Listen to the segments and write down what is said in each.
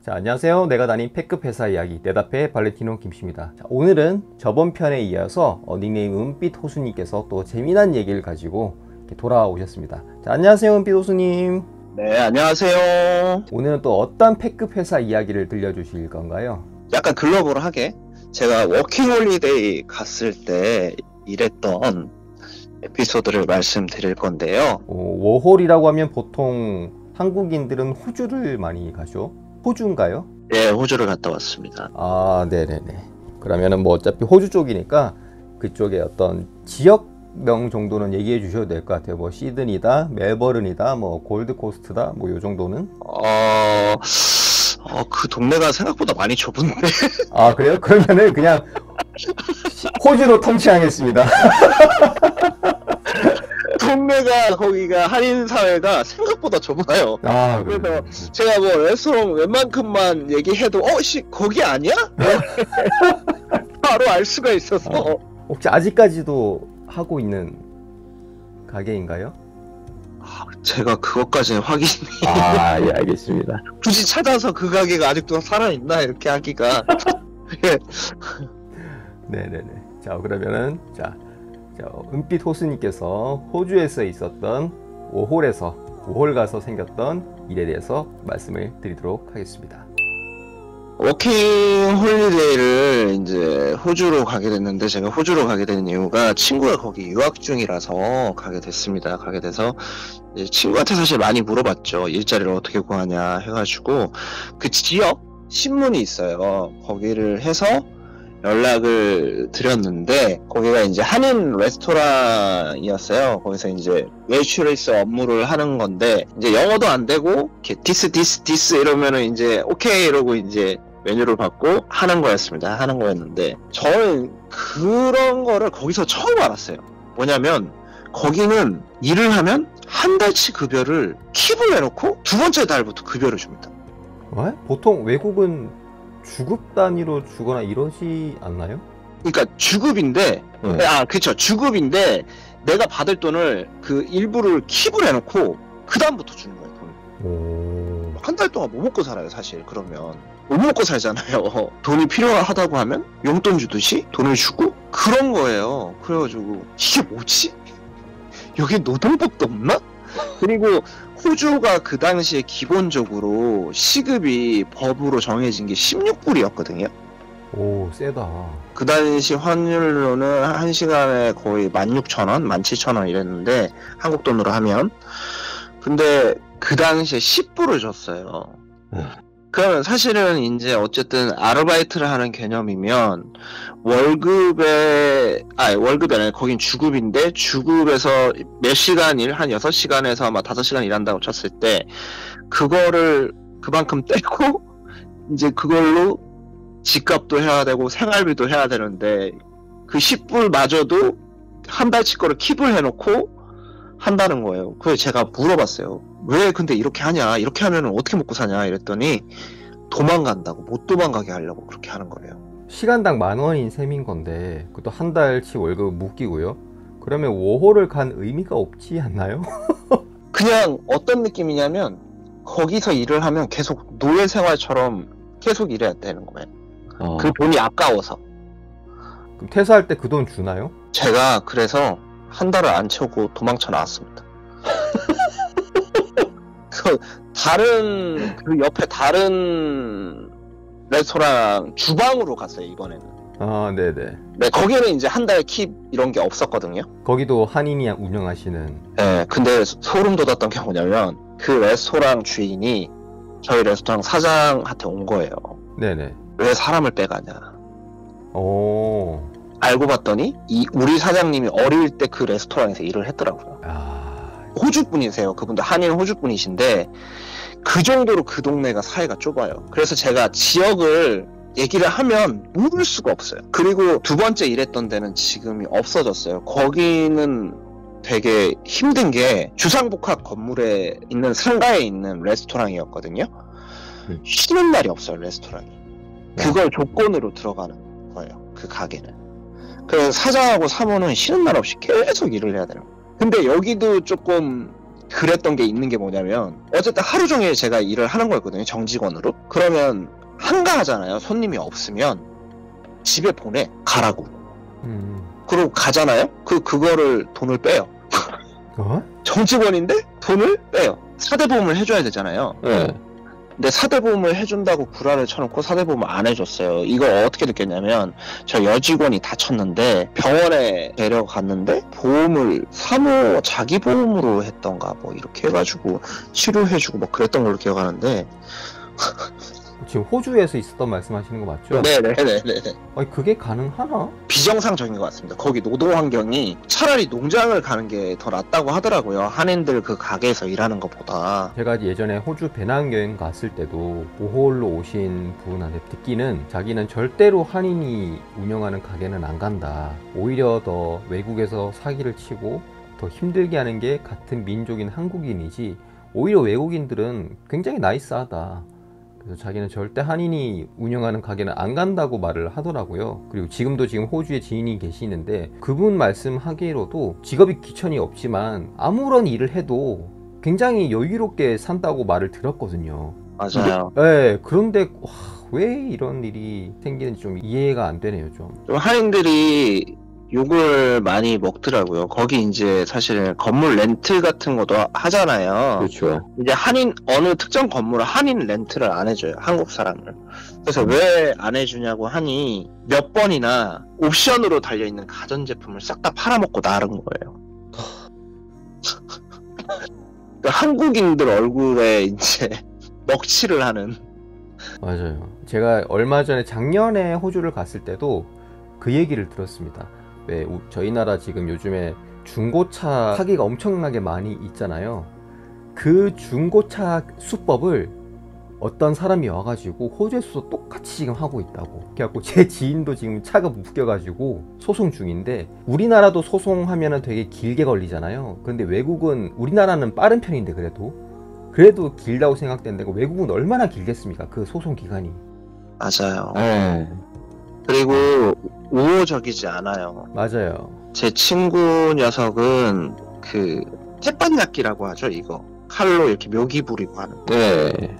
자, 안녕하세요. 내가 다닌 패급 회사 이야기 내답의 발렌티노 김씨입니다. 자, 오늘은 저번 편에 이어서 닉네임 은빛 호수님께서 또 재미난 얘기를 가지고 이렇게 돌아오셨습니다. 자, 안녕하세요, 은빛 호수님. 네, 안녕하세요. 오늘은 또 어떤 패급 회사 이야기를 들려주실 건가요? 약간 글로벌하게 제가 워킹홀리데이 갔을 때 일했던 에피소드를 말씀드릴 건데요. 워홀이라고 하면 보통 한국인들은 호주를 많이 가죠? 호주인가요? 네, 호주를 갔다 왔습니다. 아, 네네네. 그러면은 뭐 어차피 호주 쪽이니까 그쪽에 어떤 지역명 정도는 얘기해 주셔도 될 것 같아요. 뭐 시드니다, 멜버른이다, 뭐 골드코스트다, 뭐 요 정도는. 그 동네가 생각보다 많이 좁은데. 아, 그래요? 그러면은 그냥 호주로 통치하겠습니다. 동네가 거기가 한인 사회가 생각보다 좁아요. 아, 그래서 그래요? 제가 뭐 레스토랑 웬만큼만 얘기해도 거기 아니야? 바로 알 수가 있어서. 혹시 아직까지도 하고 있는 가게인가요? 제가 그것까지는 확인이. 아, 예, 알겠습니다. 굳이 찾아서 그 가게가 아직도 살아있나 이렇게 하기가. 예. 네네네. 자, 그러면은 은빛 호수님께서 호주에서 있었던 워홀 가서 생겼던 일에 대해서 말씀을 드리도록 하겠습니다. 워킹 홀리데이를 이제 호주로 가게 됐는데, 제가 호주로 가게 된 이유가 친구가 거기 유학 중이라서 가게 됐습니다. 가게 돼서 이제 친구한테 사실 많이 물어봤죠. 일자리를 어떻게 구하냐 해가지고 그 지역 신문이 있어요. 거기를 해서 연락을 드렸는데, 거기가 이제 한인 레스토랑이었어요. 거기서 이제 웨이트레스 업무를 하는 건데, 이제 영어도 안 되고 이렇게 디스 이러면은 이제 오케이 이러고 이제 메뉴를 받고 하는 거였는데, 저는 그런 거를 거기서 처음 알았어요. 뭐냐면 거기는 일을 하면 한 달치 급여를 킵을 해놓고 두 번째 달부터 급여를 줍니다. 왜? 보통 외국은 주급 단위로 주거나 이러지 않나요? 그러니까 주급인데, 그쵸, 주급인데 내가 받을 돈을 그 일부를 킵을 해놓고 그 다음부터 주는 거예요, 돈을. 한 달 동안 뭐 먹고 살아요, 사실. 그러면 못 먹고 살잖아요. 돈이 필요하다고 하면 용돈 주듯이 돈을 주고 그런 거예요. 그래가지고 이게 뭐지? 여기 노동법도 없나? 그리고 호주가 그 당시에 기본적으로 시급이 법으로 정해진 게 16불이었거든요. 오, 세다. 그 당시 환율로는 1시간에 거의 16,000원, 17,000원 이랬는데, 한국 돈으로 하면. 근데 그 당시에 10불을 줬어요. 그러면 사실은 이제 어쨌든 아르바이트를 하는 개념이면 월급이 아니라 거긴 주급인데, 주급에서 몇 시간 일, 한 6시간에서 막 5시간 일한다고 쳤을 때 그거를 그만큼 떼고 이제 그걸로 집값도 해야 되고 생활비도 해야 되는데, 그 10불마저도 한 달치 거를 킵을 해놓고 한다는 거예요. 그래서 제가 물어봤어요. 왜 근데 이렇게 하냐? 이렇게 하면 어떻게 먹고 사냐? 이랬더니 도망간다고, 못 도망가게 하려고 그렇게 하는 거예요. 시간당 10,000원인 셈인 건데 그것도 한 달치 월급 묶이고요. 그러면 워홀을 간 의미가 없지 않나요? 그냥 어떤 느낌이냐면, 거기서 일을 하면 계속 노예 생활처럼 계속 일해야 되는 거예요. 그 돈이 아까워서. 그럼 퇴사할 때 그 돈 주나요? 제가 그래서 한 달을 안 채우고 도망쳐 나왔습니다. 그 옆에 다른 레스토랑 주방으로 갔어요, 이번에는. 아, 네네. 네, 거기는 이제 한 달 킵 이런 게 없었거든요. 거기도 한인이 운영하시는. 네, 근데 소름 돋았던 게 뭐냐면, 그 레스토랑 주인이 저희 레스토랑 사장한테 온 거예요. 네네. 왜 사람을 빼가냐. 오. 알고 봤더니 우리 사장님이 어릴 때 그 레스토랑에서 일을 했더라고요. 호주 분이세요. 그분도 한인 호주 분이신데, 그 정도로 그 동네가 사이가 좁아요. 그래서 제가 지역을 얘기를 하면 모를 수가 없어요. 그리고 두 번째 일했던 데는 지금이 없어졌어요. 거기는 되게 힘든 게, 주상복합 건물에 있는 상가에 있는 레스토랑이었거든요. 쉬는 날이 없어요, 레스토랑이. 그걸 조건으로 들어가는 거예요, 그 가게는. 그래서 사장하고 사모는 쉬는 날 없이 계속 일을 해야 되는 거예요. 근데 여기도 조금 그랬던 게 있는 게 뭐냐면 어쨌든 하루 종일 제가 일을 하는 거였거든요. 정직원으로. 그러면 한가하잖아요. 손님이 없으면 집에 보내 가라고. 그리고 가잖아요. 그거를 돈을 빼요. 어? 정직원인데 돈을 빼요. 사대보험을 해줘야 되잖아요. 네. 근데 사대보험을 해준다고 구라를 쳐놓고 사대보험을 안 해줬어요. 이걸 어떻게 느꼈냐면 저 여직원이 다쳤는데 병원에 데려갔는데 보험을 사모 자기 보험으로 했던가 뭐 이렇게 해가지고 치료해주고 뭐 그랬던 걸로 기억하는데. 지금 호주에서 있었던 말씀하시는 거 맞죠? 네네네네. 아니 그게 가능하나? 비정상적인 것 같습니다. 거기 노동 환경이 차라리 농장을 가는 게 더 낫다고 하더라고요. 한인들 그 가게에서 일하는 것보다. 제가 예전에 호주 배낭여행 갔을 때도 보홀로 오신 분한테 듣기는 자기는 절대로 한인이 운영하는 가게는 안 간다. 오히려 더 외국에서 사기를 치고 더 힘들게 하는 게 같은 민족인 한국인이지 오히려 외국인들은 굉장히 나이스하다. 그래서 자기는 절대 한인이 운영하는 가게는 안 간다고 말을 하더라고요. 그리고 지금 호주에 지인이 계시는데 그분 말씀하기로도 직업이 귀천이 없지만 아무런 일을 해도 굉장히 여유롭게 산다고 말을 들었거든요. 맞아요. 네, 그런데 왜 이런 일이 생기는지 좀 이해가 안 되네요. 좀 한인들이 욕을 많이 먹더라고요. 거기 이제 사실은 건물 렌트 같은 것도 하잖아요. 그렇죠. 이제 어느 특정 건물을 한인 렌트를 안 해줘요. 한국 사람을. 그래서 왜 안 해주냐고 하니 몇 번이나 옵션으로 달려있는 가전제품을 싹 다 팔아먹고 나른 거예요. 그러니까 한국인들 얼굴에 이제 먹칠을 하는. 맞아요. 제가 얼마 전에 작년에 호주를 갔을 때도 그 얘기를 들었습니다. 왜 저희 나라 지금 요즘에 중고차 사기가 엄청나게 많이 있잖아요. 그 중고차 수법을 어떤 사람이 와가지고 호주에서도 똑같이 지금 하고 있다고. 그래갖고 제 지인도 지금 차가 묶여가지고 소송 중인데 우리나라도 소송하면은 되게 길게 걸리잖아요. 근데 외국은 우리나라는 빠른 편인데 그래도 길다고 생각되는데 외국은 얼마나 길겠습니까? 그 소송 기간이. 맞아요. 네. 그리고 우호적이지 않아요. 맞아요. 제 친구 녀석은 그 햇반약기라고 하죠. 이거 칼로 이렇게 묘기 부리고 하는. 네.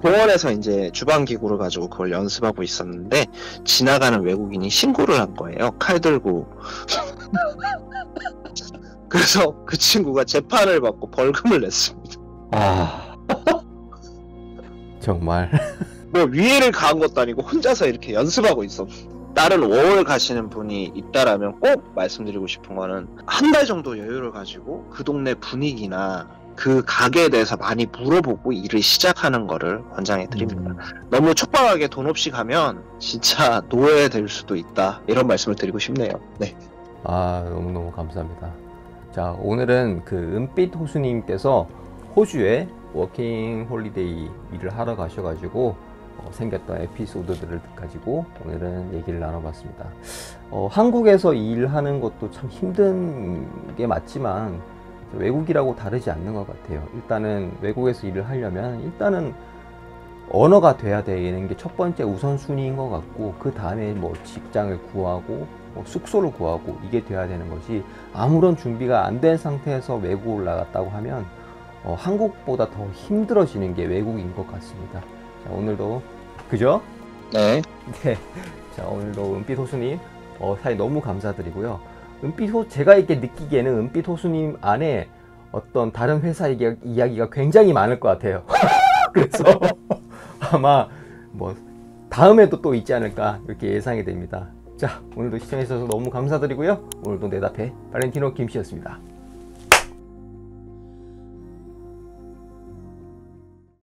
공원에서 이제 주방기구를 가지고 그걸 연습하고 있었는데 지나가는 외국인이 신고를 한 거예요. 칼 들고. 그래서 그 친구가 재판을 받고 벌금을 냈습니다. 아, 정말. 뭐 위해를 가한 것도 아니고 혼자서 이렇게 연습하고 있어. 다른 워홀 가시는 분이 있다라면 꼭 말씀드리고 싶은 거는 한 달 정도 여유를 가지고 그 동네 분위기나 그 가게에 대해서 많이 물어보고 일을 시작하는 거를 권장해 드립니다. 너무 촉박하게 돈 없이 가면 진짜 노예될 수도 있다. 이런 말씀을 드리고 싶네요. 네. 아, 너무너무 감사합니다. 자, 오늘은 그 은빛 호수님께서 호주에 워킹 홀리데이 일을 하러 가셔가지고 생겼던 에피소드들을 가지고 오늘은 얘기를 나눠봤습니다. 한국에서 일하는 것도 참 힘든 게 맞지만 외국이라고 다르지 않는 것 같아요. 일단은 외국에서 일을 하려면 일단은 언어가 돼야 되는 게 첫 번째 우선순위인 것 같고 그 다음에 뭐 직장을 구하고 뭐 숙소를 구하고 이게 돼야 되는 거지 아무런 준비가 안 된 상태에서 외국을 나갔다고 하면 한국보다 더 힘들어지는 게 외국인 것 같습니다. 자, 오늘도 그죠? 네. 네. 자, 오늘도 은빛 호수님 사실 너무 감사드리고요. 제가 이렇게 느끼기에는 은빛 호수님 안에 어떤 다른 회사 이야기가 굉장히 많을 것 같아요. 그래서 아마 뭐 다음에도 또 있지 않을까 이렇게 예상이 됩니다. 자, 오늘도 시청해 주셔서 너무 감사드리고요. 오늘도 내 앞에 발렌티노 김씨였습니다.